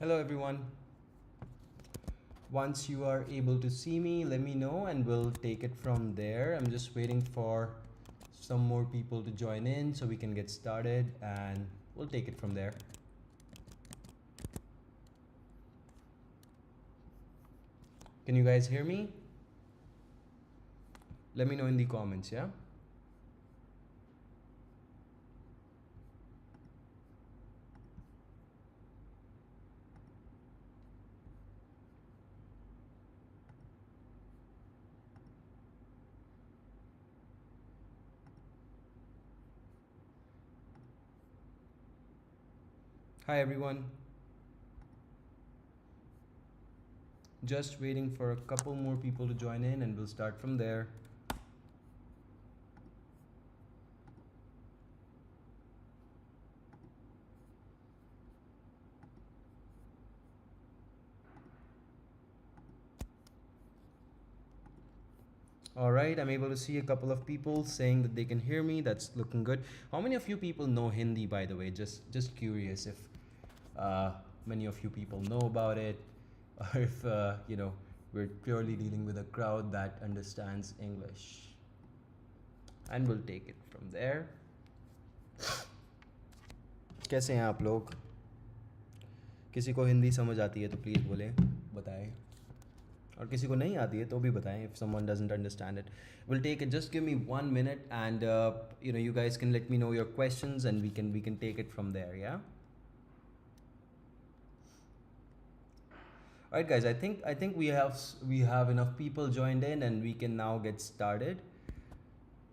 Hello everyone. Once you are able to see me, let me know and we'll take it from there. I'm just waiting for some more people to join in so we can get started and we'll take it from there. Can you guys hear me? Let me know in the comments, yeah? Hi everyone. Just waiting for a couple more people to join in and we'll start from there. All right, I'm able to see a couple of people saying that they can hear me. That's looking good. How many of you people know Hindi, by the way? Just curious if uh, many of you people know about it, or if we're purely dealing with a crowd that understands English. And we'll take it from there. कैसे हैं आप लोग? किसी को हिंदी समझ आती है तो प्लीज़ बोलें, बताएं. और किसी को नहीं आती है तो भी बताएं if someone doesn't understand it. We'll take it. Just give me 1 minute and you guys can let me know your questions and we can take it from there, yeah? All right, guys. I think we have enough people joined in, and we can now get started.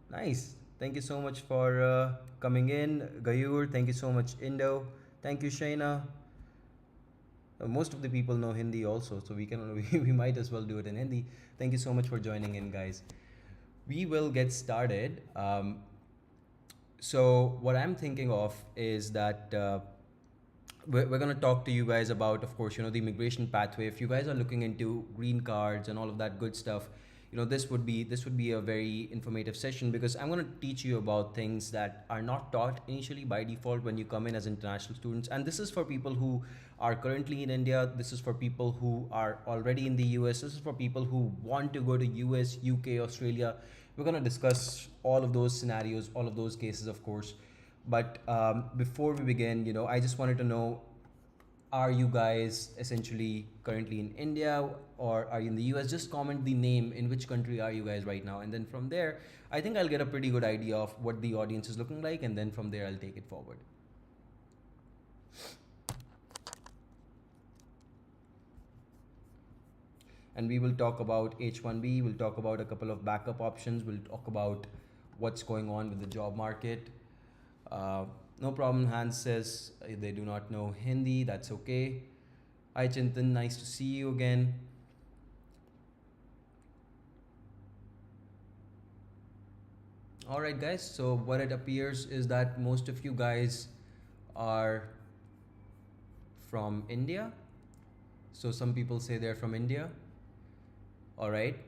Nice. Thank you so much for coming in, Gayur. Thank you so much, Indo. Thank you, Shayna. Most of the people know Hindi also, so we might as well do it in Hindi. Thank you so much for joining in, guys. We will get started. So what I'm thinking of is that we're going to talk to you guys about, of course, the immigration pathway. If you guys are looking into green cards and all of that good stuff, this would be a very informative session, because I'm going to teach you about things that are not taught initially by default when you come in as international students. And this is for people who are currently in India. This is for people who are already in the US. This is for people who want to go to US, UK, Australia. We're going to discuss all of those scenarios, all of those cases, of course. But before we begin, I just wanted to know, are you guys essentially currently in India or are you in the US? Just comment the name, in which country are you guys right now, and then from there I think I'll get a pretty good idea of what the audience is looking like, and then from there I'll take it forward. And we will talk about H1B, we'll talk about a couple of backup options, we'll talk about what's going on with the job market. No problem, Hans says they do not know Hindi, that's okay. Hi Chintan, nice to see you again. Alright guys, so what it appears is that most of you guys are from India. So some people say they're from India. Alright.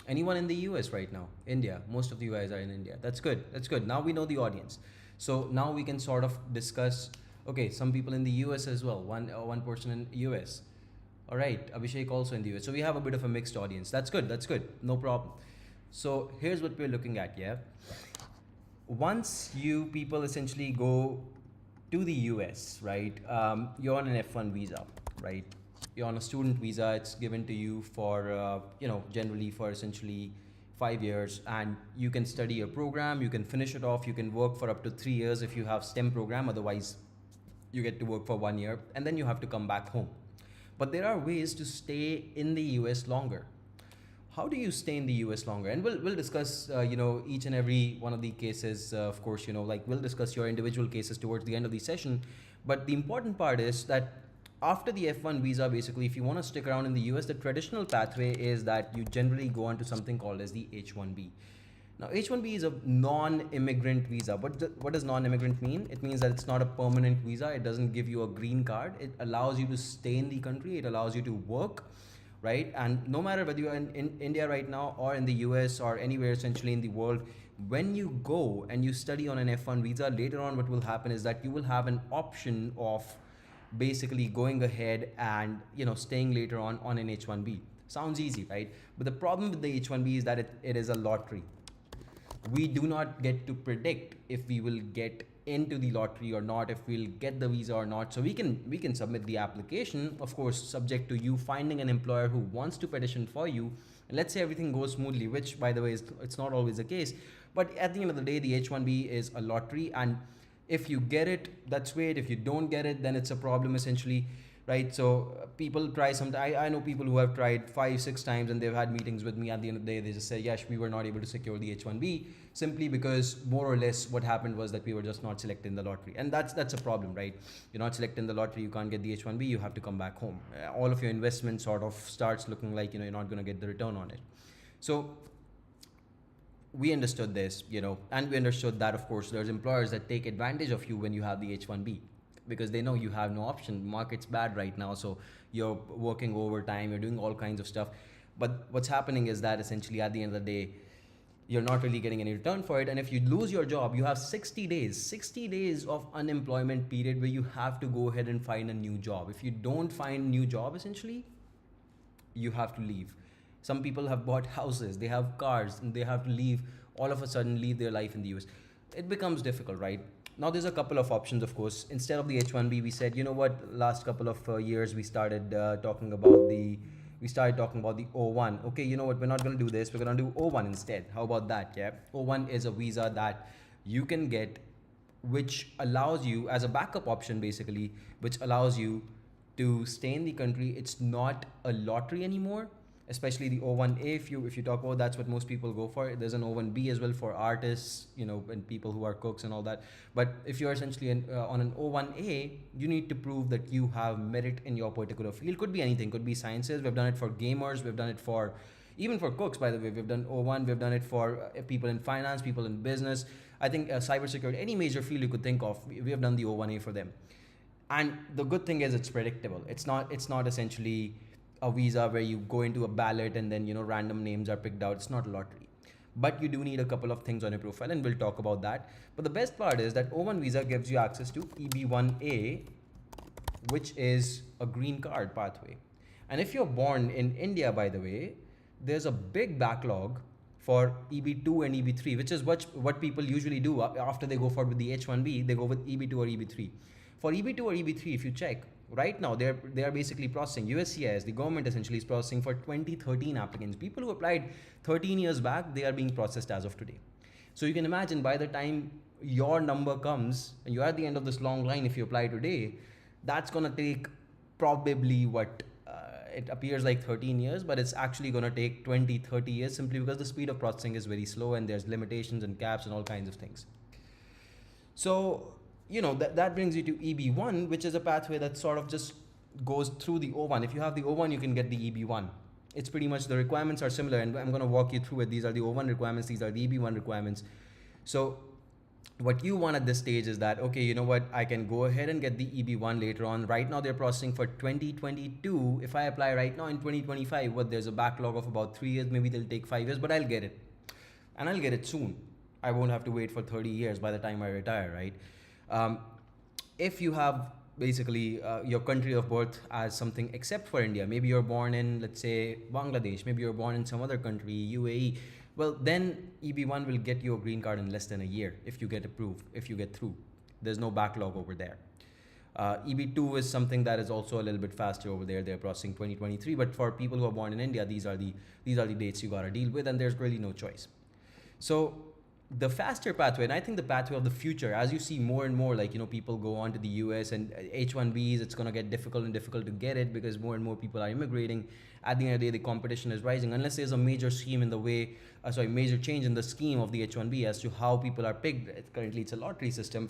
Anyone in the US right now? India. Most of you guys are in India. That's good. That's good. Now we know the audience. So now we can sort of discuss, okay, some people in the US as well. One person in US. All right, Abhishek also in the US. So we have a bit of a mixed audience. That's good. That's good. No problem. So here's what we're looking at, yeah? Once you people essentially go to the US, right? You're on an F1 visa, right? You're on a student visa. It's given to you for, generally for essentially 5 years, and you can study a program, you can finish it off, you can work for up to 3 years if you have STEM program. Otherwise you get to work for 1 year and then you have to come back home. But there are ways to stay in the US longer. How do you stay in the US longer? And we'll discuss each and every one of the cases, of course. We'll discuss your individual cases towards the end of the session. But the important part is that after the F1 visa, basically, if you want to stick around in the US, the traditional pathway is that you generally go on to something called as the H1B. Now, H1B is a non-immigrant visa. What does non-immigrant mean? It means that it's not a permanent visa. It doesn't give you a green card. It allows you to stay in the country. It allows you to work, right? And no matter whether you're in India right now or in the US or anywhere essentially in the world, when you go and you study on an F1 visa, later on what will happen is that you will have an option of basically going ahead and staying later on an H1B. Sounds easy, right? But the problem with the H1B is that it is a lottery. We do not get to predict if we will get into the lottery or not, if we'll get the visa or not. So we can submit the application, of course subject to you finding an employer who wants to petition for you, and let's say everything goes smoothly, which by the way is it's not always the case. But at the end of the day, the H1B is a lottery, and if you get it, that's great. If you don't get it, then it's a problem essentially, right? So people try some. I know people who have tried 5 6 times and they've had meetings with me. At the end of the day, they just say, yes, we were not able to secure the H1B simply because more or less what happened was that we were just not selected in the lottery, and that's a problem, right? You're not selected in the lottery, you can't get the H1B, you have to come back home. All of your investment sort of starts looking like you're not going to get the return on it. So we understood this, and we understood that, of course, there's employers that take advantage of you when you have the H1B because they know you have no option. Market's bad right now, so you're working overtime, you're doing all kinds of stuff. But what's happening is that essentially at the end of the day, you're not really getting any return for it. And if you lose your job, you have 60 days of unemployment period where you have to go ahead and find a new job. If you don't find a new job, essentially, you have to leave. Some people have bought houses, they have cars, and they have to leave, all of a sudden leave their life in the US. It becomes difficult, right? Now there's a couple of options, of course. Instead of the H1B, we said, you know what, last couple of years we started talking about the O1. Okay, you know what, we're not going to do this, we're going to do O1 instead. How about that? Yeah, O1 is a visa that you can get, which allows you as a backup option, basically, which allows you to stay in the country. It's not a lottery anymore, especially the O1A. If you talk about, that's what most people go for. There's an O1B as well for artists, and people who are cooks and all that. But if you're essentially on an O1A, you need to prove that you have merit in your particular field. Could be anything, could be sciences. We've done it for gamers, we've done it for even for cooks, by the way. We've done O1, we've done it for people in finance, people in business. I think cybersecurity, any major field you could think of, we have done the O1A for them. And the good thing is it's predictable. It's not essentially a visa where you go into a ballot and then random names are picked out. It's not a lottery, but you do need a couple of things on your profile, and we'll talk about that. But the best part is that O1 visa gives you access to EB1A, which is a green card pathway. And if you're born in India, by the way, there's a big backlog for EB2 and EB3, which is what people usually do after they go forward with the H1B. They go with EB2 or EB3. For EB2 or EB3, if you check, right now they are basically processing, USCIS, the government essentially is processing for 2013 applicants. People who applied 13 years back, they are being processed as of today. So you can imagine, by the time your number comes and you're at the end of this long line, if you apply today, that's going to take probably it appears like 13 years, but it's actually going to take 20-30 years, simply because the speed of processing is very slow and there's limitations and caps and all kinds of things. So that brings you to EB1, which is a pathway that sort of just goes through the O1. If you have the O1, you can get the EB1. It's pretty much, the requirements are similar, and I'm going to walk you through it. These are the O1 requirements, these are the EB1 requirements. So what you want at this stage is that, okay, you know what, I can go ahead and get the EB1 later on. Right now they're processing for 2022. If I apply right now in 2025, there's a backlog of about 3 years, maybe they'll take 5 years, but I'll get it. And I'll get it soon. I won't have to wait for 30 years by the time I retire, right? If you have basically your country of birth as something except for India, maybe you're born in, let's say, Bangladesh, maybe you're born in some other country, UAE, well, then EB1 will get you a green card in less than a year if you get approved, if you get through. There's no backlog over there. EB2 is something that is also a little bit faster over there. They're processing 2023, but for people who are born in India, these are the dates you gotta deal with, and there's really no choice. So the faster pathway, and I think the pathway of the future, as you see more and more, people go on to the US and H1Bs, it's going to get difficult to get it because more and more people are immigrating. At the end of the day, the competition is rising. Unless there's a major scheme in the way, major change in the scheme of the H1B as to how people are picked. Currently, it's a lottery system.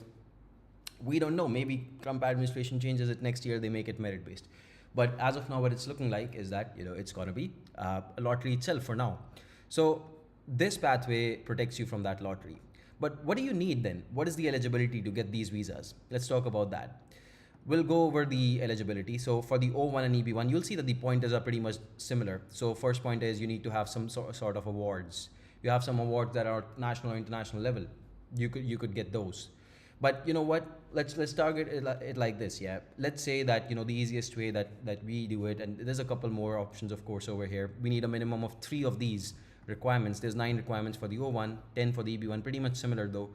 We don't know. Maybe Trump administration changes it next year, they make it merit-based. But as of now, what it's looking like is that, it's going to be a lottery itself for now. So this pathway protects you from that lottery. But what do you need then? What is the eligibility to get these visas? Let's talk about that. We'll go over the eligibility. So for the O1 and EB1, you'll see that the pointers are pretty much similar. So first point is you need to have some sort of awards. You have some awards that are national or international level. You could get those. But you know what? Let's target it like this. Yeah. Let's say that the easiest way that we do it, and there's a couple more options, of course, over here. We need a minimum of 3 of these requirements. There's 9 requirements for the O1, 10 for the EB1. Pretty much similar though.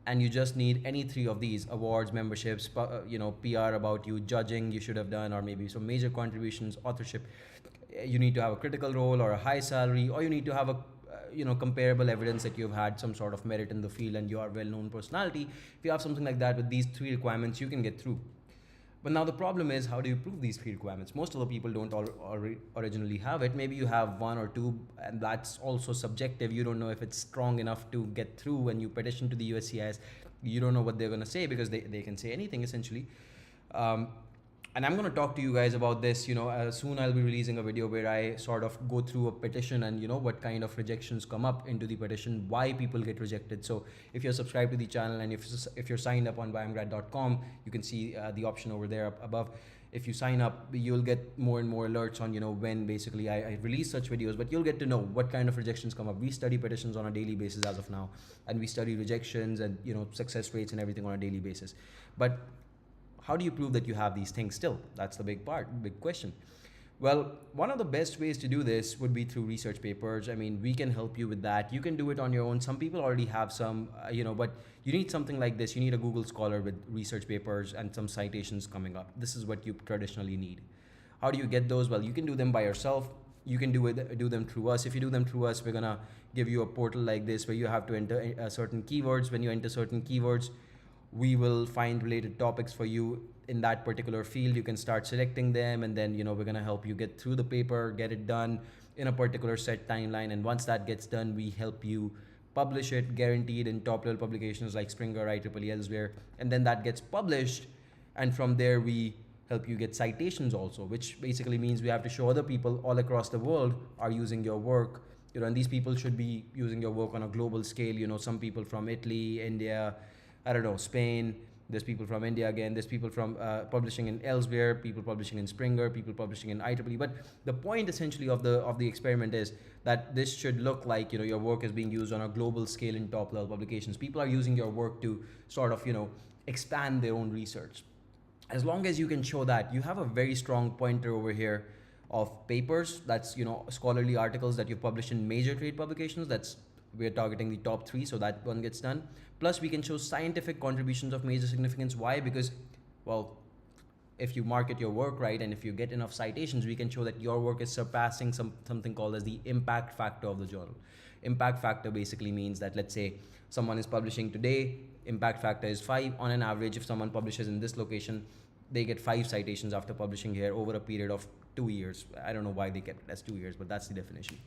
And you just need any 3 of these: awards, memberships, PR about you, judging you should have done, or maybe some major contributions, authorship. You need to have a critical role or a high salary, or you need to have a comparable evidence that you've had some sort of merit in the field and you are well-known personality. If you have something like that with these 3 requirements, you can get through. But now the problem is, how do you prove these 3 requirements? Most of the people don't originally have it. Maybe you have 1 or 2, and that's also subjective. You don't know if it's strong enough to get through. When you petition to the USCIS, you don't know what they're going to say, because they can say anything essentially. And I'm going to talk to you guys about this. Soon I'll be releasing a video where I sort of go through a petition and what kind of rejections come up into the petition, why people get rejected. So if you're subscribed to the channel, and if you're signed up on YMGrad.com, you can see the option over there above. If you sign up, you'll get more and more alerts on when basically I release such videos. But you'll get to know what kind of rejections come up. We study petitions on a daily basis as of now, and we study rejections and success rates and everything on a daily basis. But how do you prove that you have these things still? That's the big question. Well, one of the best ways to do this would be through research papers. I mean, we can help you with that. You can do it on your own. Some people already have some, but you need something like this. You need a Google Scholar with research papers and some citations coming up. This is what you traditionally need. How do you get those? Well, you can do them by yourself. You can do them through us. If you do them through us, we're gonna give you a portal like this where you have to enter certain keywords. When you enter certain keywords, we will find related topics for you in that particular field. You can start selecting them, and then we're going to help you get through the paper, get it done in a particular set timeline. And once that gets done, we help you publish it, guaranteed, in top level publications like Springer, IEEE, elsewhere. And then that gets published, and from there we help you get citations also, which basically means we have to show other people all across the world are using your work. And these people should be using your work on a global scale. Some people from Italy, India, I don't know, Spain. There's people from India again. There's people from publishing in elsewhere, people publishing in Springer, people publishing in IEEE. But the point essentially of the experiment is that this should look like your work is being used on a global scale in top level publications. People are using your work to sort of expand their own research. As long as you can show that, you have a very strong pointer over here of papers. That's scholarly articles that you publish in major trade publications. We're targeting the top 3, so that one gets done. Plus, we can show scientific contributions of major significance. Why? Because, well, if you market your work right, and if you get enough citations, we can show that your work is surpassing something called as the impact factor of the journal. Impact factor basically means that, let's say someone is publishing today, impact factor is 5 on an average. If someone publishes in this location, they get 5 citations after publishing here over a period of 2 years. I don't know why they kept it as 2 years, but that's the definition.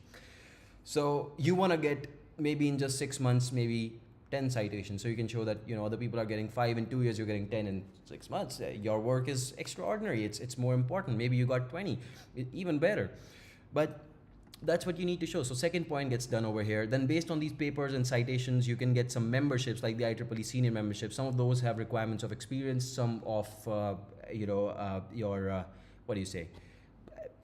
So you want to get maybe in just 6 months, maybe 10 citations. So you can show that other people are getting 5 in 2 years, you're getting 10 in 6 months. Your work is extraordinary. It's more important. Maybe you got 20, even better. But that's what you need to show. So second point gets done over here. Then based on these papers and citations, you can get some memberships like the IEEE senior membership. Some of those have requirements of experience. Some of your what do you say,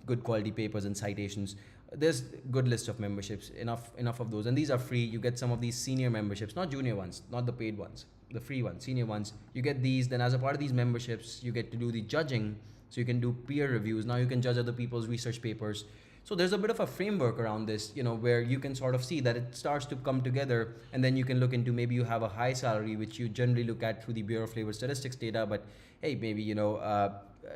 good quality papers and citations. There's good list of memberships, enough of those, and these are free. You get some of these senior memberships, not junior ones, not the paid ones, the free ones, senior ones. You get these. Then as a part of these memberships, you get to do the judging, so you can do peer reviews. Now you can judge other people's research papers. So there's a bit of a framework around this, where you can sort of see that it starts to come together, and then you can look into, maybe you have a high salary, which you generally look at through the Bureau of Labor Statistics data. But hey, maybe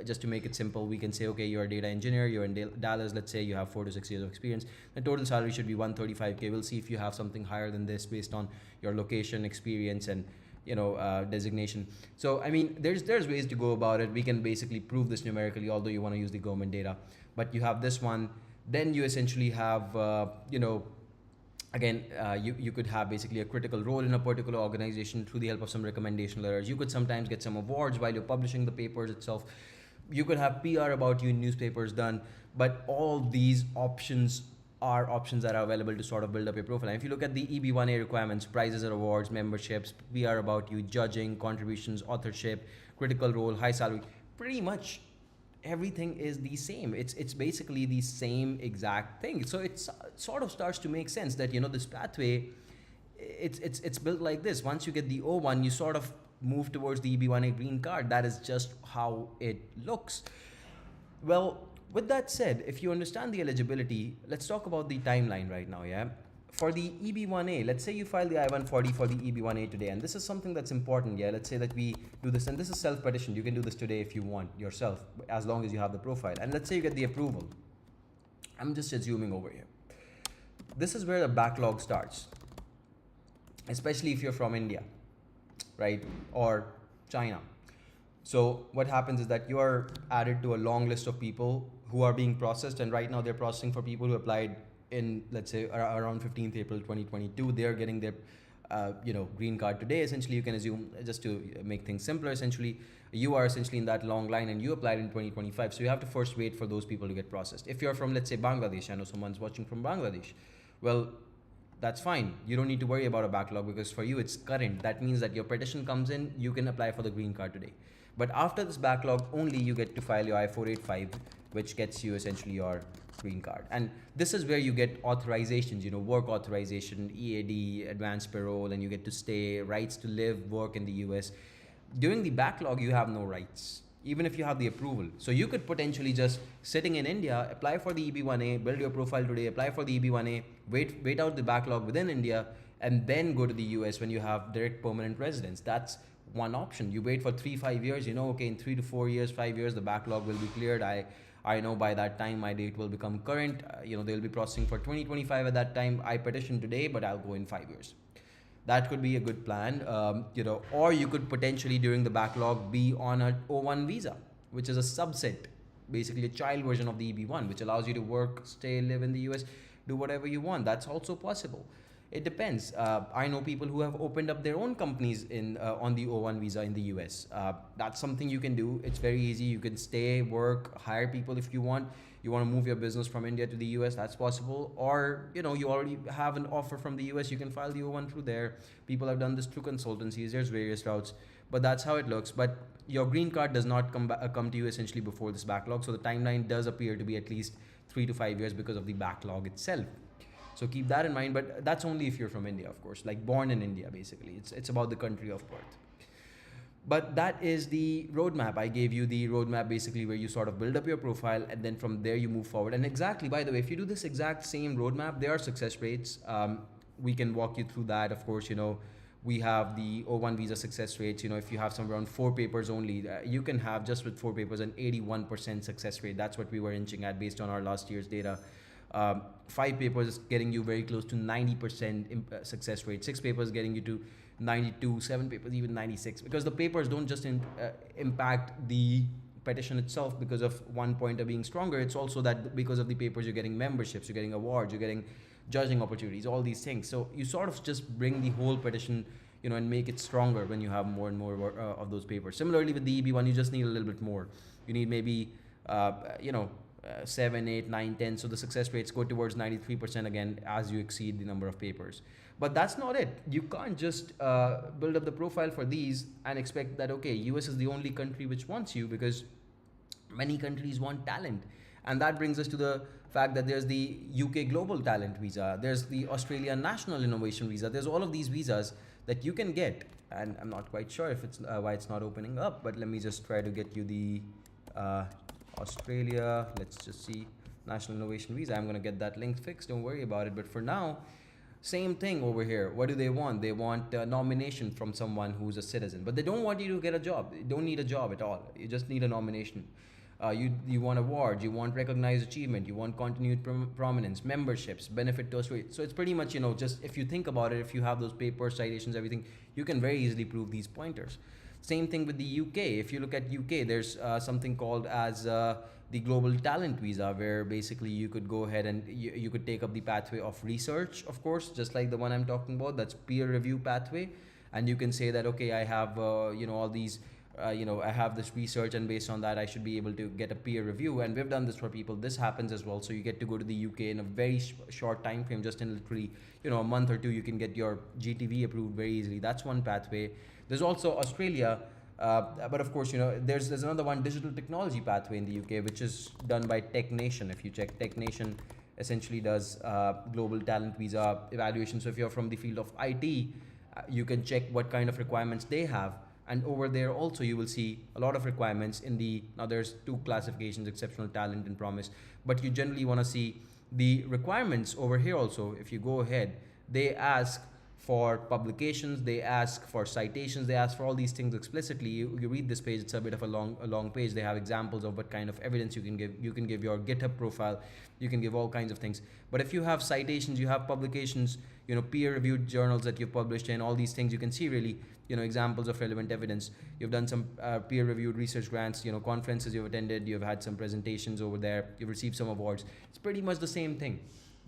just to make it simple, we can say, okay, you're a data engineer, you're in Dallas, let's say you have 4 to 6 years of experience. The total salary should be 135K. We'll see if you have something higher than this based on your location, experience, and designation. So I mean, there's ways to go about it. We can basically prove this numerically, although you want to use the government data. But you have this one. Then you essentially have you could have basically a critical role in a particular organization through the help of some recommendation letters. You could sometimes get some awards while you're publishing the papers itself. You could have PR about you in newspapers done. But all these options are options that are available to sort of build up your profile. And if you look at the EB1A requirements, prizes and awards, memberships, PR about you, judging, contributions, authorship, critical role, high salary, pretty much everything is the same. It's basically the same exact thing. So it sort of starts to make sense that this pathway it's built like this. Once you get the O1, you sort of move towards the EB1A green card. That is just how it looks. Well, with that said, if you understand the eligibility, let's talk about the timeline right now, yeah? For the EB1A, let's say you file the I-140 for the EB1A today, and this is something that's important, yeah? Let's say that we do this, and this is self-petitioned. You can do this today if you want yourself, as long as you have the profile. And let's say you get the approval. I'm just assuming over here. This is where the backlog starts, especially if you're from India, right? Or China. So what happens is that you are added to a long list of people who are being processed, and right now they're processing for people who applied in, let's say, around 15th April 2022. They're getting their green card today. Essentially, you can assume, just to make things simpler, essentially you are essentially in that long line and you applied in 2025. So you have to first wait for those people to get processed. If you're from, let's say, Bangladesh, I know someone's watching from Bangladesh, well, that's fine. You don't need to worry about a backlog because for you it's current. That means that your petition comes in, you can apply for the green card today. But after this backlog, only you get to file your I-485, which gets you essentially your green card. And this is where you get authorizations, work authorization, EAD, advanced parole, and you get to stay, rights to live, work in the US. During the backlog, you have no rights, even if you have the approval. So you could potentially just sitting in India, apply for the EB1A, build your profile today, apply for the EB1A, wait out the backlog within India, and then go to the US when you have direct permanent residence. That's one option. You wait for 3-5 years, okay, in 3 to 4 years, 5 years, the backlog will be cleared. I know by that time my date will become current. They'll be processing for 2025 at that time. I petition today, but I'll go in 5 years. That could be a good plan, or you could potentially during the backlog be on a O1 visa, which is a subset, basically a child version of the EB1, which allows you to work, stay, live in the US, do whatever you want. That's also possible. It depends. I know people who have opened up their own companies on the O1 visa in the US. That's something you can do. It's very easy. You can stay, work, hire people if you want. You want to move your business from India to the US, that's possible. Or, you already have an offer from the US, you can file the O1 through there. People have done this through consultancies. There's various routes, but that's how it looks. But your green card does not come to you essentially before this backlog. So the timeline does appear to be at least 3 to 5 years because of the backlog itself. So keep that in mind, but that's only if you're from India, of course, like born in India, basically. It's about the country of birth. But that is the roadmap. I gave you the roadmap basically where you sort of build up your profile and then from there you move forward. And exactly, by the way, if you do this exact same roadmap, there are success rates. We can walk you through that. Of course, we have the O1 visa success rates. If you have somewhere around 4 papers only, you can have just with 4 papers an 81% success rate. That's what we were inching at based on our last year's data. 5 papers getting you very close to 90% success rate. 6 papers getting you to 92, 7 papers even 96, because the papers don't just impact the petition itself because of one pointer being stronger. It's also that because of the papers you're getting memberships, you're getting awards, you're getting judging opportunities, all these things. So you sort of just bring the whole petition and make it stronger when you have more and more of those papers. Similarly with the EB1, you just need a little bit more. You need maybe 7, 8, 9, 10. So the success rates go towards 93% again as you exceed the number of papers. But that's not it. You can't just build up the profile for these and expect that, okay, US is the only country which wants you, because many countries want talent. And that brings us to the fact that there's the UK Global Talent Visa. There's the Australia National Innovation Visa. There's all of these visas that you can get. And I'm not quite sure if it's why it's not opening up, but let me just try to get you the Australia, let's just see, National Innovation Visa. I'm going to get that link fixed, don't worry about it. But for now, same thing over here. What do they want? They want a nomination from someone who's a citizen, but they don't want you to get a job. You don't need a job at all. You just need a nomination. You want awards, you want recognized achievement, you want continued prominence, memberships, benefit to Australia. So it's pretty much, just if you think about it, if you have those papers, citations, everything, you can very easily prove these pointers. Same thing with the UK. If you look at UK, there's something called as the Global Talent Visa, where basically you could go ahead and you could take up the pathway of research, of course, just like the one I'm talking about. That's peer review pathway. And you can say that, okay, I have, all these, I have this research, and based on that, I should be able to get a peer review. And we've done this for people. This happens as well. So you get to go to the UK in a very short time frame, just in literally, a month or two, you can get your GTV approved very easily. That's one pathway. There's also Australia, but of course, there's another one, digital technology pathway in the UK, which is done by Tech Nation. If you check Tech Nation, essentially does global talent visa evaluation. So if you're from the field of IT, you can check what kind of requirements they have. And over there also you will see a lot of requirements in the, now there's two classifications, exceptional talent and promise, but you generally want to see the requirements over here also. If you go ahead, they ask for publications, they ask for citations, they ask for all these things explicitly. You read this page, it's a bit of a long page. They have examples of what kind of evidence you can give. You can give your GitHub profile, you can give all kinds of things. But if you have citations, you have publications, you know, peer reviewed journals that you've published in, all these things, you can see really, you know, examples of relevant evidence. You've done some peer reviewed research grants, you know, conferences you've attended, you've had some presentations over there, you've received some awards. It's pretty much the same thing.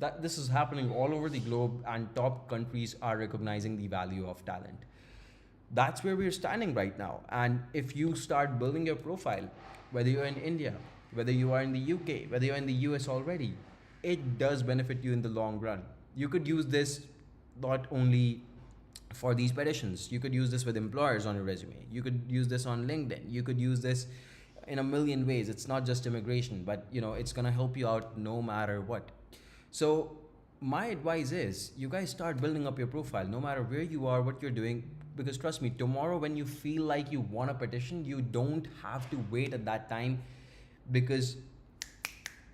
That this is happening all over the globe, and top countries are recognizing the value of talent. That's where we're standing right now. And if you start building your profile, whether you're in India, whether you are in the UK, whether you're in the US already, it does benefit you in the long run. You could use this not only for these petitions, you could use this with employers on your resume, you could use this on LinkedIn, you could use this in a million ways. It's not just immigration, but you know, it's going to help you out no matter what. So my advice is you guys start building up your profile no matter where you are, what you're doing, because trust me, tomorrow when you feel like you want a petition, you don't have to wait at that time, because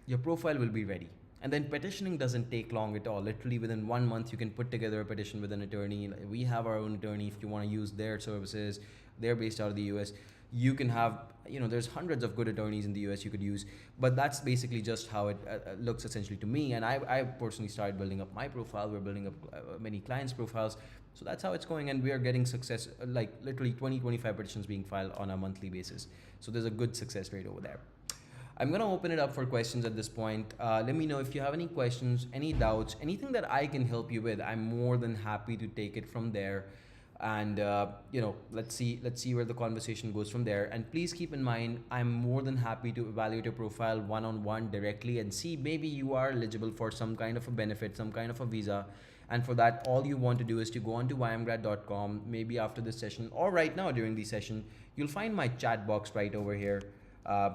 your profile will be ready. And then petitioning doesn't take long at all. Literally within 1 month, you can put together a petition with an attorney. We have our own attorney if you want to use their services. They're based out of the US. You can have, you know, there's hundreds of good attorneys in the US you could use. But that's basically just how it looks essentially to me. And I personally started building up my profile. We're building up many clients' profiles. So that's how it's going. And we are getting success, like literally 20-25 petitions being filed on a monthly basis. So there's a good success rate over there. I'm going to open it up for questions at this point. Let me know if you have any questions, any doubts, anything that I can help you with. I'm more than happy to take it from there. And you know, let's see where the conversation goes from there. And please keep in mind, I'm more than happy to evaluate your profile one-on-one directly and see maybe you are eligible for some kind of a benefit, some kind of a visa. And for that, all you want to do is to go on to ymgrad.com, maybe after this session or right now during the session. You'll find my chat box right over here.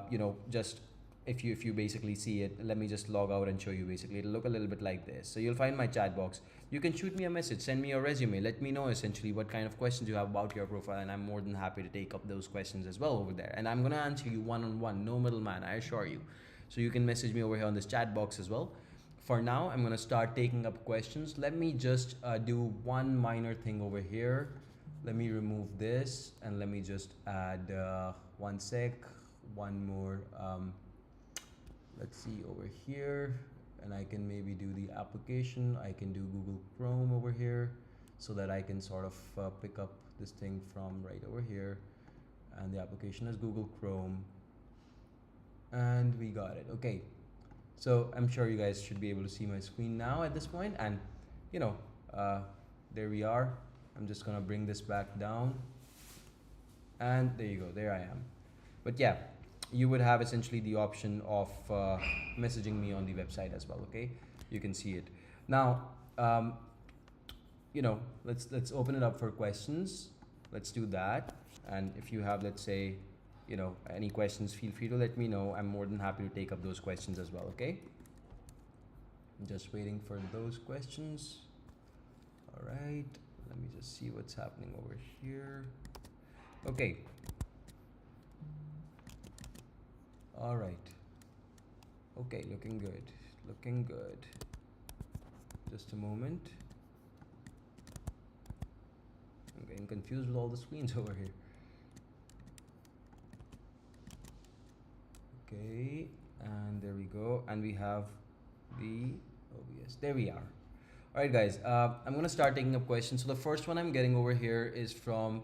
You know, just if you basically see it, let me just log out and show you. Basically, it'll look a little bit like this. So you'll find my chat box. You can shoot me a message, send me your resume, let me know essentially what kind of questions you have about your profile, and I'm more than happy to take up those questions as well over there. And I'm gonna answer you one-on-one, no middleman, I assure you. So you can message me over here on this chat box as well. For now, I'm gonna start taking up questions. Let me just do one minor thing over here. Let me remove this and let me just add one sec, one more. Let's see over here, and I can maybe do the application. I can do Google Chrome over here so that I can sort of pick up this thing from right over here, and the application is Google Chrome, and we got it. Okay, so I'm sure you guys should be able to see my screen now at this point, and you know, there we are. I'm just gonna bring this back down, and there you go, there I am. But yeah, you would have essentially the option of messaging me on the website as well. Okay, you can see it now. You know, let's open it up for questions. Let's do that. And if you have, let's say, you know, any questions, feel free to let me know. I'm more than happy to take up those questions as well. Okay, I'm just waiting for those questions. All right, let me just see what's happening over here. Okay. All right. Okay, looking good. Looking good. Just a moment. I'm getting confused with all the screens over here. Okay, and there we go. And we have the OBS. There we are. All right, guys. I'm gonna start taking up questions. So the first one I'm getting over here is from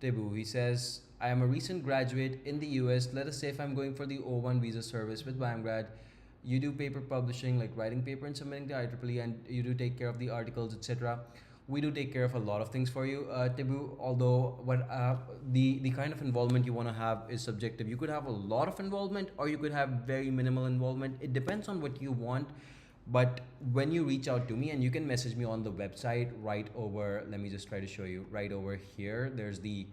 Tibu. He says, I am a recent graduate in the US. Let us say if I'm going for the O1 visa service with YMGrad, you do paper publishing, like writing paper and submitting to IEEE, and you do take care of the articles, etc. We do take care of a lot of things for you, Tibu. Although what the kind of involvement you want to have is subjective. You could have a lot of involvement, or you could have very minimal involvement. It depends on what you want. But when you reach out to me, and you can message me on the website right over, let me just try to show you right over here. There's the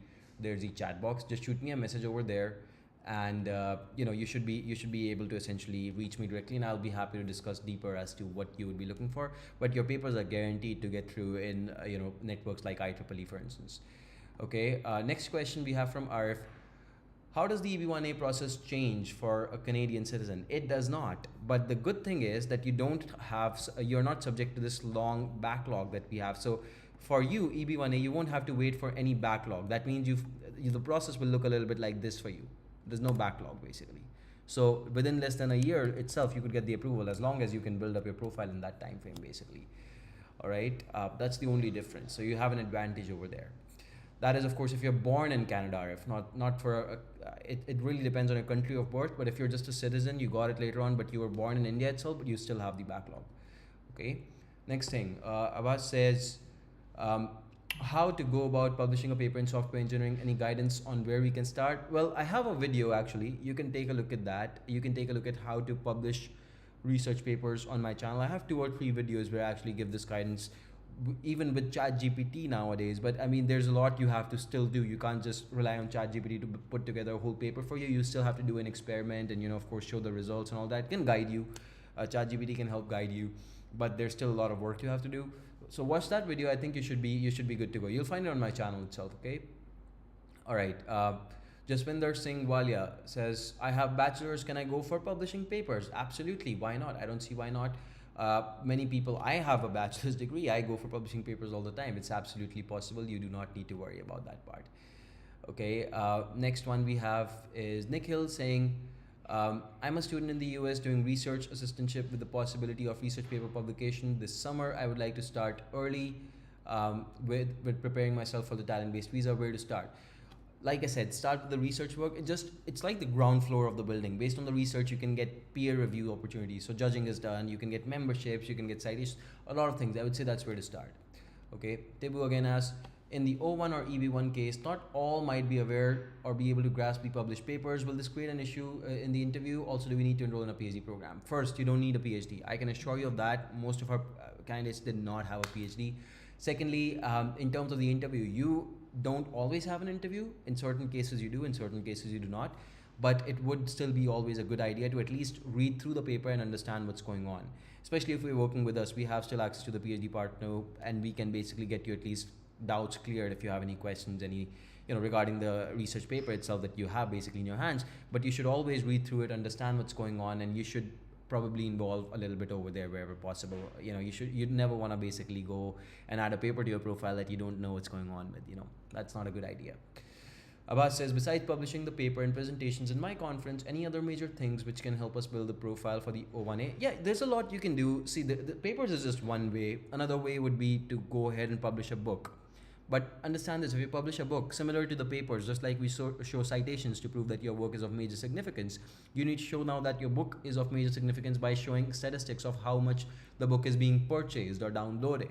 chat box. Just shoot me a message over there, and you should be able to essentially reach me directly, and I'll be happy to discuss deeper as to what you would be looking for. But your papers are guaranteed to get through in networks like IEEE, for instance. Okay. Next question we have from Arif. How does the EB1A process change for a Canadian citizen? It does not. But the good thing is that you're not subject to this long backlog that we have. So for you, EB1A, you won't have to wait for any backlog. That means the process will look a little bit like this for you. There's no backlog basically. So within less than a year itself, you could get the approval as long as you can build up your profile in that time frame basically. All right. That's the only difference. So you have an advantage over there. That is, of course, if you're born in Canada. If not for it really depends on your country of birth. But if you're just a citizen, you got it later on, but you were born in India itself, but you still have the backlog. Okay. Next thing, Abbas says, how to go about publishing a paper in software engineering. Any guidance on where we can start? Well, I have a video actually. You can take a look at that. You can take a look at how to publish research papers on my channel. I have 2 or 3 videos where I actually give this guidance, even with ChatGPT nowadays. But I mean, there's a lot you have to still do. You can't just rely on ChatGPT to put together a whole paper for you. You still have to do an experiment and of course show the results and all that. It can guide you. ChatGPT can help guide you, but there's still a lot of work you have to do. So watch that video. I think you should be good to go. You'll find it on my channel itself. Okay. All right. Jaswinder Singh Walia says, I have bachelor's. Can I go for publishing papers? Absolutely. Why not? I don't see why not. Many people, I have a bachelor's degree. I go for publishing papers all the time. It's absolutely possible. You do not need to worry about that part. Okay. Next one we have is Nick Hill saying, I'm a student in the US doing research assistantship with the possibility of research paper publication this summer. I would like to start early with preparing myself for the talent-based visa. Where to start? Like I said, start with the research work. It's like the ground floor of the building. Based on the research, you can get peer review opportunities. So judging is done. You can get memberships. You can get citations. A lot of things. I would say that's where to start. Okay. Tebu again asks, in the O1 or EB1 case, not all might be aware or be able to grasp the published papers. Will this create an issue in the interview? Also, do we need to enroll in a PhD program? First, you don't need a PhD. I can assure you of that. Most of our candidates did not have a PhD. Secondly, in terms of the interview, you don't always have an interview. In certain cases you do, in certain cases you do not. But it would still be always a good idea to at least read through the paper and understand what's going on. Especially if we're working with us, we have still access to the PhD partner, and we can basically get you at least doubts cleared if you have any questions, regarding the research paper itself that you have basically in your hands. But you should always read through it, understand what's going on, and you should probably involve a little bit over there wherever possible. You'd never want to basically go and add a paper to your profile that you don't know what's going on with. That's not a good idea. Abbas says, besides publishing the paper and presentations in my conference, any other major things which can help us build a profile for the O1A? Yeah, there's a lot you can do. See, the papers is just one way. Another way would be to go ahead and publish a book. But understand this, if you publish a book, similar to the papers, just like we show citations to prove that your work is of major significance, you need to show now that your book is of major significance by showing statistics of how much the book is being purchased or downloaded.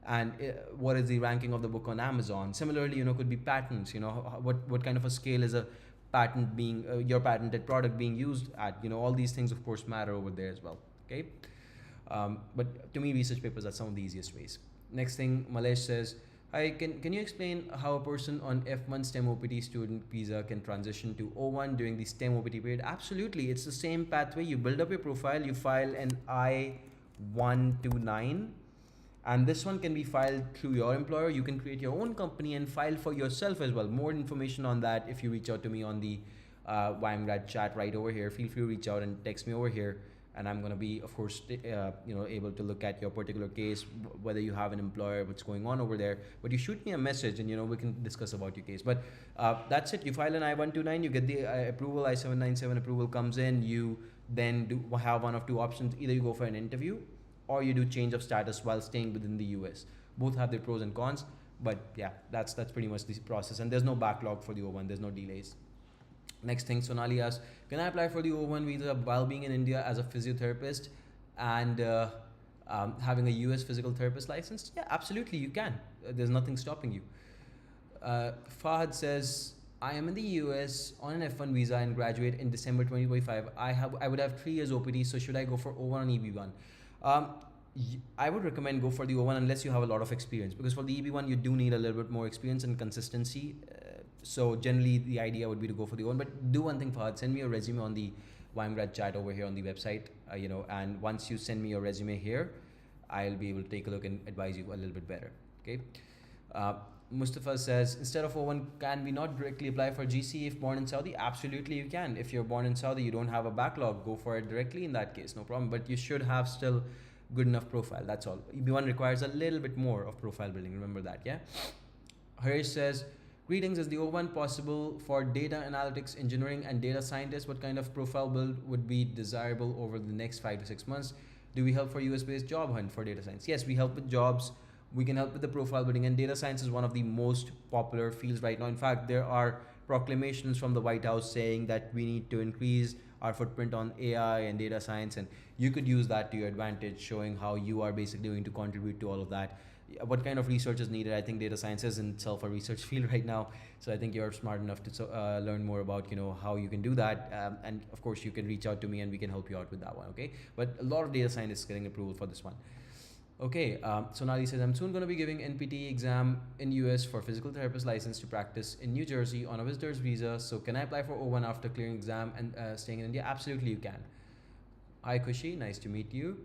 And what is the ranking of the book on Amazon. Similarly, could be patents, what kind of a scale is a patent being, your patented product being used at, all these things of course matter over there as well, okay? But to me, research papers are some of the easiest ways. Next thing, Malesh says, hi, can you explain how a person on F1 STEM OPT student visa can transition to O1 during the STEM OPT period? Absolutely, it's the same pathway. You build up your profile, you file an I-129, and this one can be filed through your employer. You can create your own company and file for yourself as well. More information on that if you reach out to me on the YMGrad chat right over here. Feel free to reach out and text me over here. And I'm going to be, of course, able to look at your particular case, whether you have an employer, what's going on over there. But you shoot me a message and, we can discuss about your case. But that's it. You file an I-129, you get the approval, I-797 approval comes in. You then have one of 2 options. Either you go for an interview or you do change of status while staying within the US. Both have their pros and cons. But yeah, that's pretty much the process. And there's no backlog for the O1. There's no delays. Next thing, Sonali asks, can I apply for the O1 visa while being in India as a physiotherapist and having a US physical therapist license? Yeah, absolutely, you can. There's nothing stopping you. Fahad says, I am in the US on an F1 visa and graduate in December 2025. I would have 3 years OPT, so should I go for O1 and EB1? I would recommend go for the O1 unless you have a lot of experience, because for the EB1 you do need a little bit more experience and consistency. So generally, the idea would be to go for the O1. But do one thing, Fahad, send me your resume on the YMGrad chat over here on the website. And once you send me your resume here, I'll be able to take a look and advise you a little bit better. Okay. Uh, Mustafa says, instead of O1, can we not directly apply for GC if born in Saudi? Absolutely, you can. If you're born in Saudi, you don't have a backlog, go for it directly in that case, no problem. But you should have still good enough profile. That's all. EB1 requires a little bit more of profile building. Remember that, yeah? Harish says, greetings, is the O1 possible for data analytics engineering and data scientists? What kind of profile build would be desirable over the next 5 to 6 months? Do we help for US based job hunt for data science? Yes, we help with jobs. We can help with the profile building, and data science is one of the most popular fields right now. In fact, there are proclamations from the White House saying that we need to increase our footprint on AI and data science, and you could use that to your advantage, showing how you are basically going to contribute to all of that. What kind of research is needed? I think data science is in itself a research field right now, so I think you're smart enough to learn more about how you can do that, and of course you can reach out to me and we can help you out with that one. Okay, but a lot of data scientists getting approval for this one. Okay, Sonali says, I'm soon going to be giving NPT exam in US for physical therapist license to practice in New Jersey on a visitor's visa. So can I apply for O1 after clearing exam and staying in India? Absolutely, you can. Hi Kushi, nice to meet you.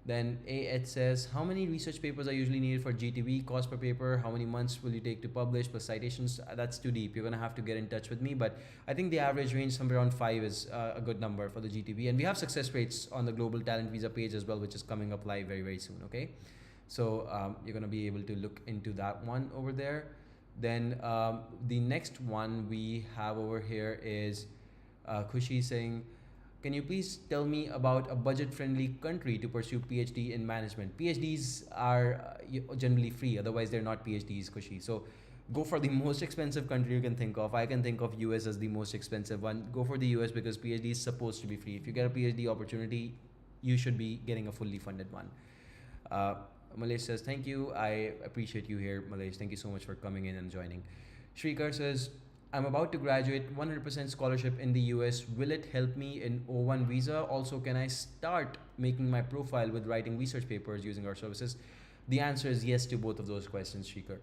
Then A8 says, how many research papers are usually needed for GTV, cost per paper? How many months will you take to publish plus citations? That's too deep. You're going to have to get in touch with me. But I think the average range somewhere around 5 is a good number for the GTV. And we have success rates on the Global Talent Visa page as well, which is coming up live very, very soon. Okay. So you're going to be able to look into that one over there. Then the next one we have over here is Kushi saying, can you please tell me about a budget-friendly country to pursue PhD in management? PhDs are generally free, otherwise they're not PhDs, Kushi. So go for the most expensive country you can think of. I can think of US as the most expensive one. Go for the US because PhD is supposed to be free. If you get a PhD opportunity, you should be getting a fully funded one. Malesh says, thank you. I appreciate you here, Malesh. Thank you so much for coming in and joining. Shrikar says, I'm about to graduate, 100% scholarship in the US. Will it help me in O1 visa? Also, can I start making my profile with writing research papers using our services? The answer is yes to both of those questions, Shrikar.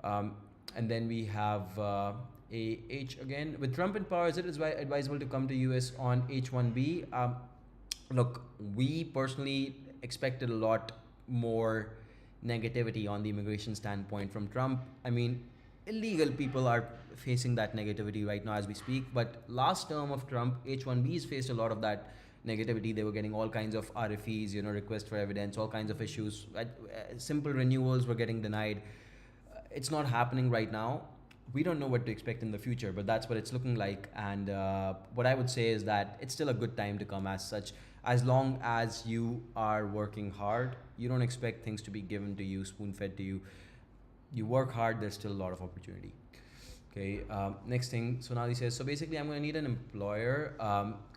And then we have AH again. With Trump in power, is it advisable to come to US on H1B? Look, we personally expected a lot more negativity on the immigration standpoint from Trump. I mean, illegal people are facing that negativity right now as we speak, but last term of Trump, H1Bs faced a lot of that negativity. They were getting all kinds of RFEs, request for evidence, all kinds of issues. Simple renewals were getting denied. It's not happening right now. We don't know what to expect in the future, but that's what it's looking like. And what I would say is that it's still a good time to come as such. As long as you are working hard, you don't expect things to be given to you, spoon-fed to you. You work hard, there's still a lot of opportunity. Okay, next thing, Sonali says, so basically I'm going to need an employer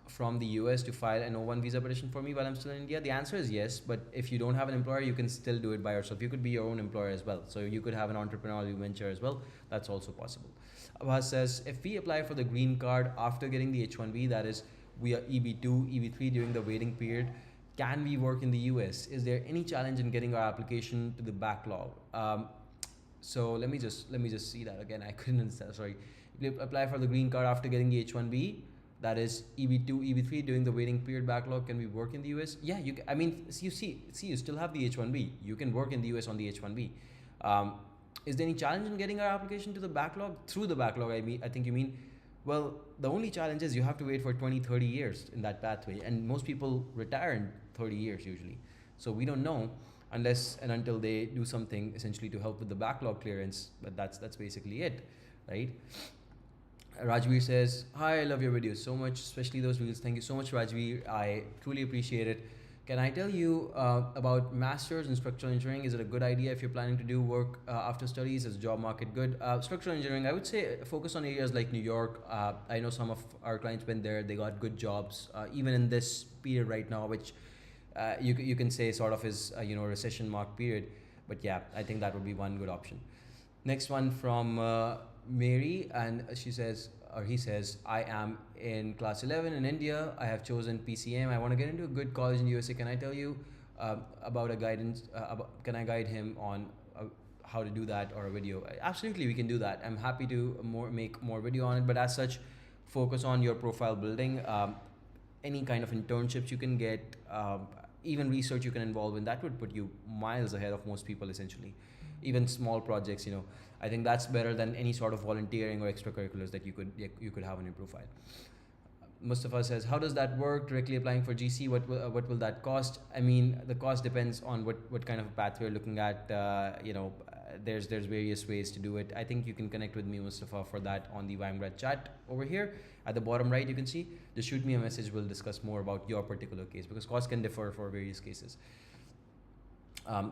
from the US to file an O1 visa petition for me while I'm still in India. The answer is yes, but if you don't have an employer, you can still do it by yourself. You could be your own employer as well. So you could have an entrepreneurial venture as well. That's also possible. Abbas says, if we apply for the green card after getting the H1B, that is, we are EB2, EB3 during the waiting period, can we work in the US? Is there any challenge in getting our application to the backlog? So let me just see that again. I couldn't understand. Sorry. If you apply for the green card after getting the H1B, that is EB2, EB3 during the waiting period backlog, can we work in the US? Yeah, you can. I mean, you still have the H1B. You can work in the US on the H1B. Is there any challenge in getting our application to the backlog? Through the backlog, I think you mean. Well, the only challenge is you have to wait for 20, 30 years in that pathway. And most people retire in 30 years usually. So we don't know unless and until they do something essentially to help with the backlog clearance. But that's basically it, right? Rajveer says, hi, I love your videos so much, especially those reels. Thank you so much, Rajveer. I truly appreciate it. Can I tell you about masters in structural engineering? Is it a good idea if you're planning to do work after studies? Is job market good? Structural engineering, I would say focus on areas like New York. I know some of our clients went there. They got good jobs, even in this period right now, which you can say sort of is recession mark period. But yeah, I think that would be one good option. Next one from Mary, and she says, or he says, I am in class 11 in India. I have chosen PCM. I want to get into a good college in USA. Can I tell you about a guidance? Can I guide him on how to do that or a video. Absolutely, we can do that. I'm happy to make more video on it, but as such, focus on your profile building. Any kind of internships you can get, even research you can involve in, that would put you miles ahead of most people essentially. Even small projects, I think that's better than any sort of volunteering or extracurriculars that you could have on your profile. Mustafa says, how does that work? Directly applying for GC, what will that cost? I mean, the cost depends on what kind of a path we're looking at. There's various ways to do it. I think you can connect with me, Mustafa, for that on the YMGrad chat over here at the bottom right. You can see. Just shoot me a message. We'll discuss more about your particular case because costs can differ for various cases.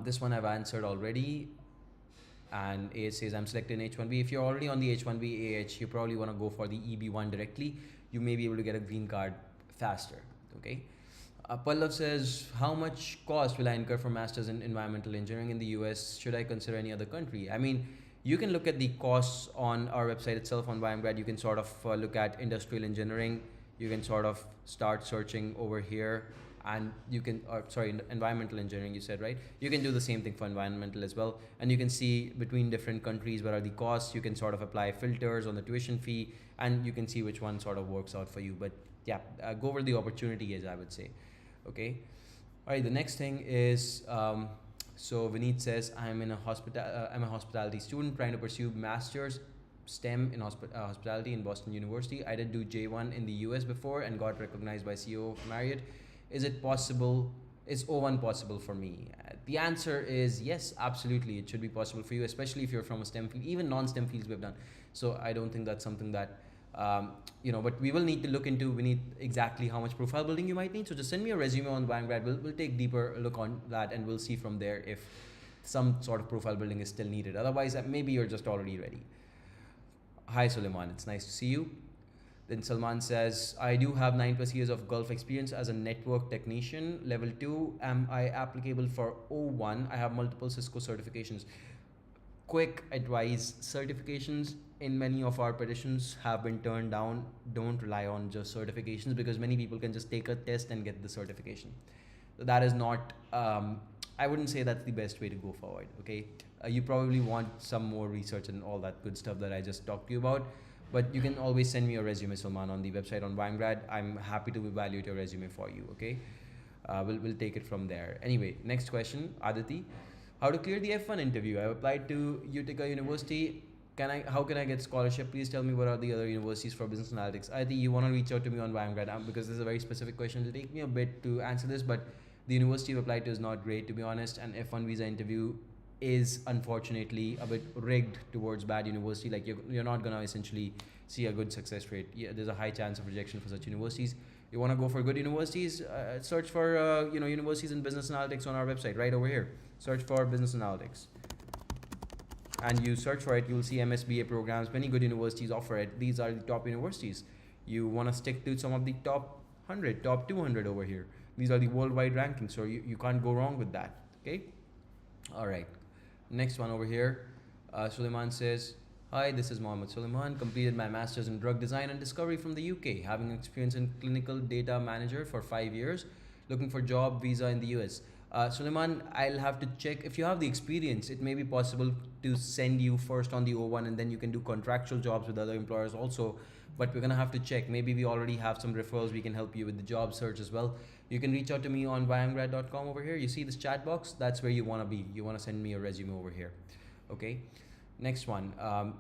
This one I've answered already. And AH says, I'm selecting H1B. If you're already on the H1B AH, you probably want to go for the EB1 directly. You may be able to get a green card faster. Okay. Pallav says, how much cost will I incur for masters in environmental engineering in the US? Should I consider any other country? I mean, you can look at the costs on our website itself on YMGrad. You can sort of look at industrial engineering. You can sort of start searching over here, and you can, environmental engineering, you said, right? You can do the same thing for environmental as well. And you can see between different countries, what are the costs. You can sort of apply filters on the tuition fee, and you can see which one sort of works out for you. But yeah, go over the opportunity, as I would say. Okay. All right. The next thing is, so Vineet says, I'm a hospitality student trying to pursue master's STEM in hospitality in Boston University. I did do J1 in the US before and got recognized by CEO of Marriott. Is it possible? Is O1 possible for me? The answer is yes, absolutely. It should be possible for you, especially if you're from a STEM field. Even non-STEM fields we've done. So I don't think that's something that, but we will need to look into. We need exactly how much profile building you might need. So just send me a resume on YMGrad. We'll take deeper look on that, and we'll see from there if some sort of profile building is still needed. Otherwise, maybe you're just already ready. Hi, Suleiman. It's nice to see you. Then Salman says, I do have 9+ years of Gulf experience as a network technician. Level 2, am I applicable for O1? I have multiple Cisco certifications. Quick advice, certifications in many of our petitions have been turned down. Don't rely on just certifications because many people can just take a test and get the certification. So that is not, I wouldn't say that's the best way to go forward, okay? You probably want some more research and all that good stuff that I just talked to you about. But you can always send me your resume, Salman, on the website on YMGrad. I'm happy to evaluate your resume for you, okay? We'll take it from there. Anyway, next question, Aditi. How to clear the F1 interview? I've applied to Utica University. How can I get scholarship? Please tell me what are the other universities for business analytics. I think you want to reach out to me on YMGrad because this is a very specific question. It'll take me a bit to answer this, but the university you've applied to is not great, to be honest. And F1 visa interview is unfortunately a bit rigged towards bad university. Like you're not gonna essentially see a good success rate. Yeah, there's a high chance of rejection for such universities. You want to go for good universities? Search for universities in business analytics on our website right over here. Search for business analytics, and you search for it. You'll see MSBA programs. Many good universities offer it. These are the top universities. You want to stick to some of the top 100, top 200 over here. These are the worldwide rankings, so you can't go wrong with that. Okay. All right. Next one over here, Suleiman says, hi, this is Mohammed Suleiman, completed my master's in drug design and discovery from the UK, having experience in clinical data manager for 5 years, looking for job visa in the US. Suleiman, I'll have to check. If you have the experience, it may be possible to send you first on the O1 and then you can do contractual jobs with other employers also. But we're going to have to check. Maybe we already have some referrals. We can help you with the job search as well. You can reach out to me on ymgrad.com over here. You see this chat box? That's where you want to be. You want to send me a resume over here. Okay. Next one.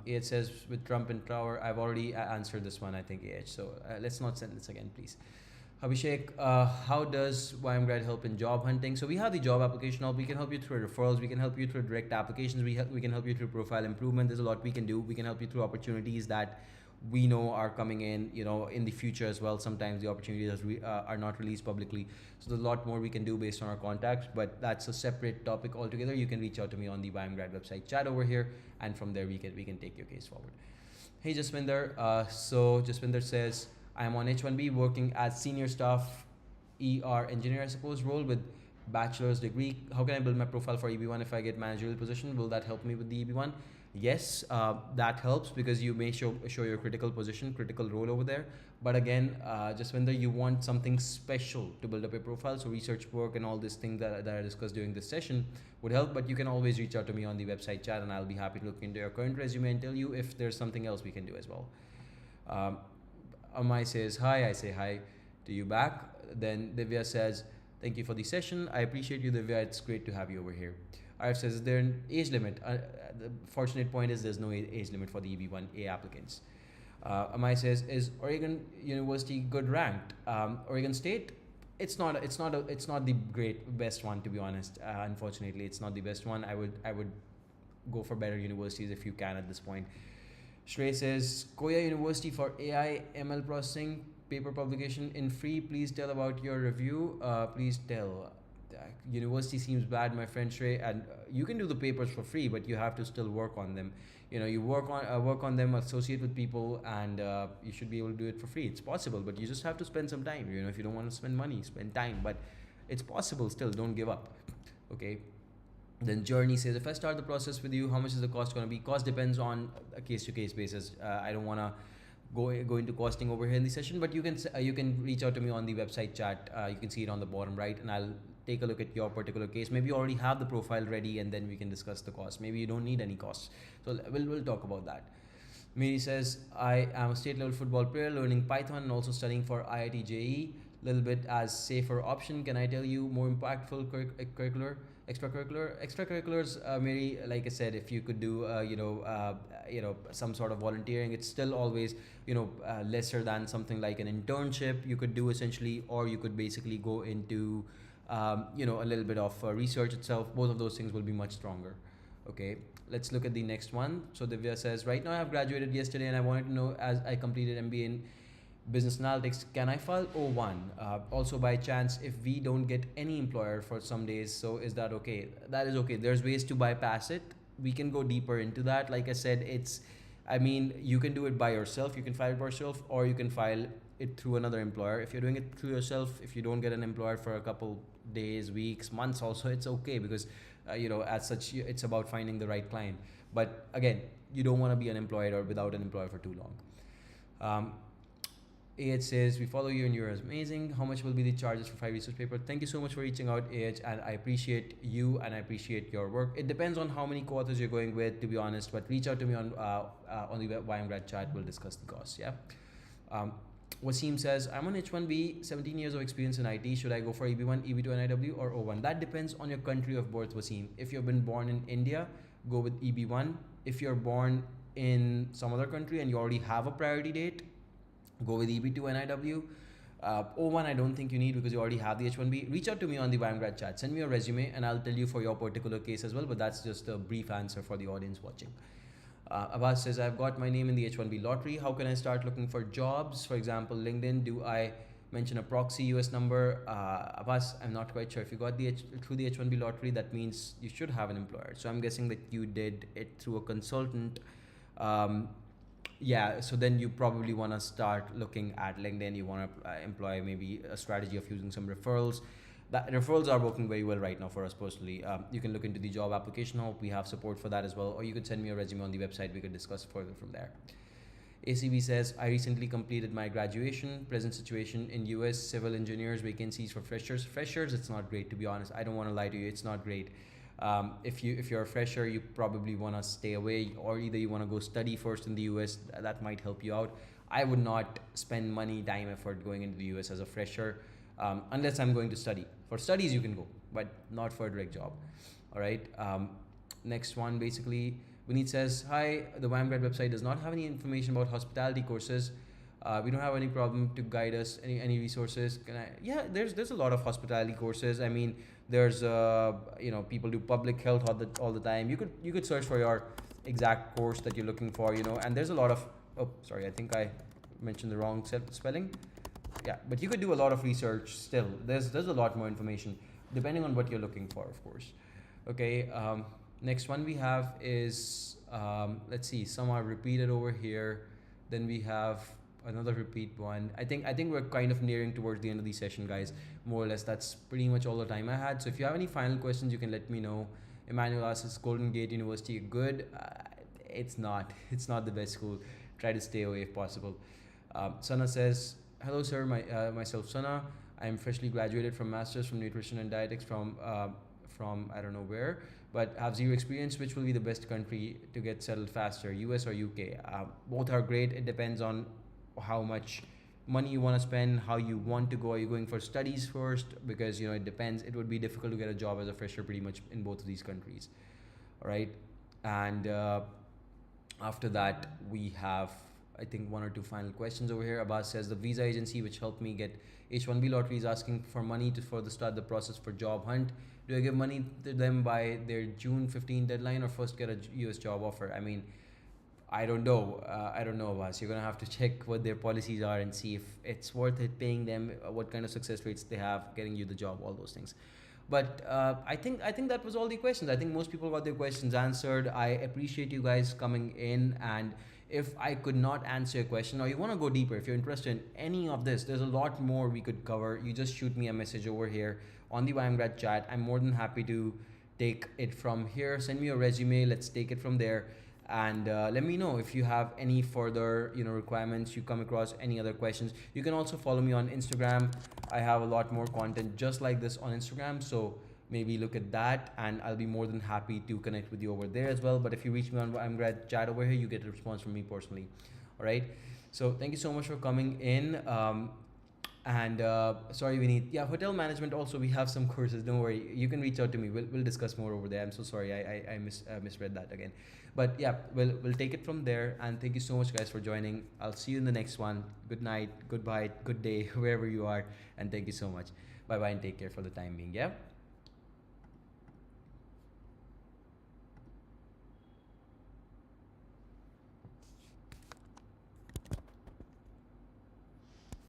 It says with Trump in power. I've already answered this one, I think, AH. So let's not send this again, please. Abhishek, how does YMGrad help in job hunting? So we have the job application help. We can help you through referrals. We can help you through direct applications. We can help you through profile improvement. There's a lot we can do. We can help you through opportunities that we know are coming in, in the future as well. Sometimes the opportunities are not released publicly. So there's a lot more we can do based on our contacts, but that's a separate topic altogether. You can reach out to me on the YMGrad website chat over here, and from there we can take your case forward. Hey Jaswinder, so Jaswinder says, I am on H1B working as senior staff ER engineer, I suppose, role with bachelor's degree. How can I build my profile for EB1 if I get managerial position? Will that help me with the EB1? Yes, that helps because you may show your critical position, critical role over there. But again, just whether you want something special to build up your profile, so research work and all these things that I discussed during this session would help. But you can always reach out to me on the website chat, and I'll be happy to look into your current resume and tell you if there's something else we can do as well. Um, Amai says hi. I say hi to you back. Then Divya says, thank you for the session. I appreciate you, Divya. It's great to have you over here. Arif says, is there an age limit? The fortunate point is there's no age limit for the EB1A applicants. Amai says, is Oregon University good ranked? Oregon State, it's not the best one, to be honest. Unfortunately, it's not the best one. I would go for better universities if you can at this point. Shrey says, Koya University for AI ML processing paper publication in free. Please tell about your review. Please tell. University seems bad, my friend Shrey, and you can do the papers for free, but you have to still work on them. You work on them, associate with people, and you should be able to do it for free. It's possible, but you just have to spend some time. If you don't want to spend money, spend time, but it's possible still. Don't give up. Okay. Then Journey says, if I start the process with you, how much is the cost going to be? Cost depends on a case-to-case basis. I don't want to go into costing over here in the session, but you can reach out to me on the website chat. You can see it on the bottom right, and I'll take a look at your particular case. Maybe you already have the profile ready, and then we can discuss the cost. Maybe you don't need any costs. So we'll talk about that. Mary says, I am a state level football player learning Python and also studying for IIT JEE. Little bit as safer option. Can I tell you more impactful extracurriculars? Mary, like I said, if you could do some sort of volunteering, it's still always lesser than something like an internship you could do essentially, or you could basically go into a little bit of research itself. Both of those things will be much stronger. Okay, let's look at the next one. So Divya says, right now I have graduated yesterday and I wanted to know, as I completed MBA in business analytics, can I file O1? Also, by chance, if we don't get any employer for some days, so is that okay? That is okay. There's ways to bypass it. We can go deeper into that. Like I said, you can do it by yourself. You can file it by yourself, or you can file it through another employer. If you're doing it through yourself, if you don't get an employer for a couple days, weeks, months, also it's okay, because as such, it's about finding the right client. But again, you don't want to be unemployed or without an employer for too long. AH says, we follow you and you're amazing. How much will be the charges for 5 research paper? Thank you so much for reaching out, AH, and I appreciate you and I appreciate your work. It depends on how many co-authors you're going with, to be honest, but reach out to me on the YMGrad chat. We'll discuss the costs. Yeah. Wasim says, I'm on H1B, 17 years of experience in IT. Should I go for EB1, EB2 NIW, or O1? That depends on your country of birth, Wasim. If you've been born in India, go with EB1. If you're born in some other country and you already have a priority date, go with EB2 NIW. O1 I don't think you need, because you already have the H1B. Reach out to me on the YMGrad chat. Send me your resume and I'll tell you for your particular case as well, but that's just a brief answer for the audience watching. Abbas says, I've got my name in the H1B lottery. How can I start looking for jobs? For example, LinkedIn. Do I mention a proxy US number? Abbas, I'm not quite sure. If you got through the H1B lottery, that means you should have an employer. So I'm guessing that you did it through a consultant. Yeah, so then you probably want to start looking at LinkedIn. You want to employ maybe a strategy of using some referrals. Referrals are working very well right now for us personally. You can look into the job application help. We have support for that as well. Or you could send me a resume on the website. We could discuss further from there. ACB says, I recently completed my graduation. Present situation in US, civil engineers, vacancies for freshers. Freshers, it's not great, to be honest. I don't want to lie to you. It's not great. If you're a fresher, you probably want to stay away, or either you want to go study first in the US. That might help you out. I would not spend money, time, effort going into the US as a fresher, unless I'm going to study. For studies, you can go, but not for a direct job. All right. Next one, basically, Vineet says, hi, the YMGrad website does not have any information about hospitality courses. We don't have any problem to guide us. Any resources? Yeah, there's a lot of hospitality courses. I mean, there's people do public health all the time. You could search for your exact course that you're looking for, and there's a lot of, sorry, I think I mentioned the wrong spelling. Yeah, but you could do a lot of research still. There's a lot more information depending on what you're looking for, of course. Okay, next one we have is, let's see, some are repeated over here. Then we have another repeat one. I think we're kind of nearing towards the end of the session, guys. More or less, that's pretty much all the time I had. So if you have any final questions, you can let me know. Emmanuel asks, is Golden Gate University good? It's not. It's not the best school. Try to stay away if possible. Sana says, hello sir, myself Sana. I'm freshly graduated from Masters from Nutrition and Dietetics from I don't know where, but have zero experience. Which will be the best country to get settled faster, US or UK? Both are great. It depends on how much money you want to spend, how you want to go. Are you going for studies first? Because it depends. It would be difficult to get a job as a fresher pretty much in both of these countries. All right, and after that we have, I think, one or two final questions over here. Abbas says, the visa agency which helped me get H1B lottery is asking for money to further start the process for job hunt. Do I give money to them by their June 15 deadline or first get a US job offer? I mean, I don't know. I don't know, Abbas. You're gonna have to check what their policies are and see if it's worth it paying them, what kind of success rates they have, getting you the job, all those things. But I think that was all the questions. I think most people got their questions answered. I appreciate you guys coming in, and if I could not answer a question or you want to go deeper, if you're interested in any of this, there's a lot more we could cover. You just shoot me a message over here on the YMGrad chat. I'm more than happy to take it from here. Send me your resume. Let's take it from there, and let me know if you have any further requirements, you come across any other questions. You can also follow me on Instagram. I have a lot more content just like this on Instagram, so maybe look at that, and I'll be more than happy to connect with you over there as well. But if you reach me on I'm Grad chat over here, you get a response from me personally. All right, so thank you so much for coming in. And sorry, Vineet. Yeah, hotel management also, we have some courses. Don't worry, you can reach out to me. We'll discuss more over there. I'm so sorry, I misread that again. But yeah, we'll take it from there. And thank you so much, guys, for joining. I'll see you in the next one. Good night, goodbye, good day, wherever you are. And thank you so much. Bye bye, and take care for the time being. Yeah.